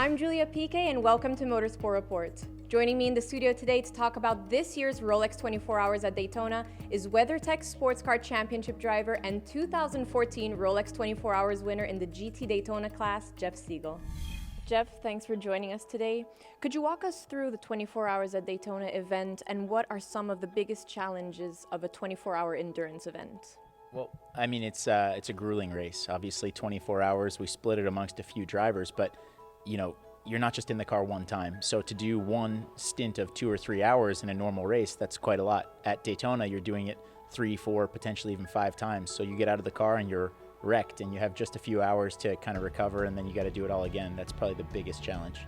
I'm Julia Piquet and welcome to Motorsport Report. Joining me in the studio today to talk about this year's Rolex 24 Hours at Daytona is WeatherTech Sports Car Championship driver and 2014 Rolex 24 Hours winner in the GT Daytona class, Jeff Segal. Jeff, thanks for joining us today. Could you walk us through the 24 Hours at Daytona event and what are some of the biggest challenges of a 24-hour endurance event? Well, I mean, it's a grueling race. Obviously, 24 hours, we split it amongst a few drivers, but, you know, you're not just in the car one time. So to do one stint of 2 or 3 hours in a normal race, that's quite a lot. At Daytona, you're doing it 3, 4, potentially even 5 times. So you get out of the car and you're wrecked and you have just a few hours to kind of recover and then you got to do it all again. That's probably the biggest challenge.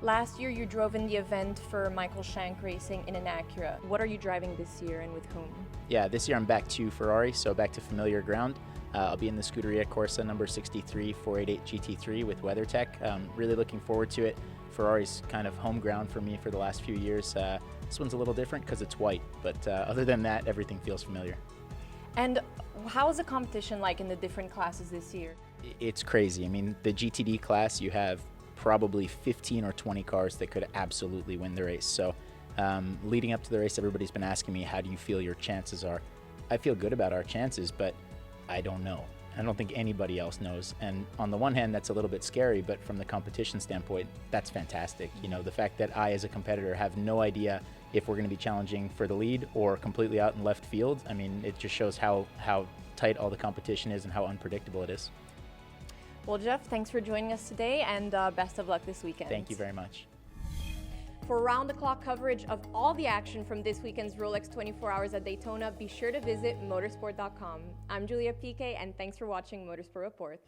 Last year, you drove in the event for Michael Shank Racing in an Acura. What are you driving this year and with whom? Yeah, this year I'm back to Ferrari, so back to familiar ground. I'll be in the Scuderia Corsa number 63 488 GT3 with WeatherTech. Really looking forward to it. Ferrari's kind of home ground for me for the last few years. This one's a little different because it's white, but other than that, everything feels familiar. And how is the competition like in the different classes this year? It's crazy. I mean, the GTD class, you have probably 15 or 20 cars that could absolutely win the race. So leading up to the race, everybody's been asking me, how do you feel your chances are? I feel good about our chances, but I don't know. I don't think anybody else knows. And on the one hand, that's a little bit scary, but from the competition standpoint, that's fantastic. You know, the fact that I, as a competitor, have no idea if we're going to be challenging for the lead or completely out in left field, I mean, it just shows how tight all the competition is and how unpredictable it is. Well, Jeff, thanks for joining us today and best of luck this weekend. Thank you very much. For round-the-clock coverage of all the action from this weekend's Rolex 24 Hours at Daytona, be sure to visit motorsport.com. I'm Julia Piquet, and thanks for watching Motorsport Report.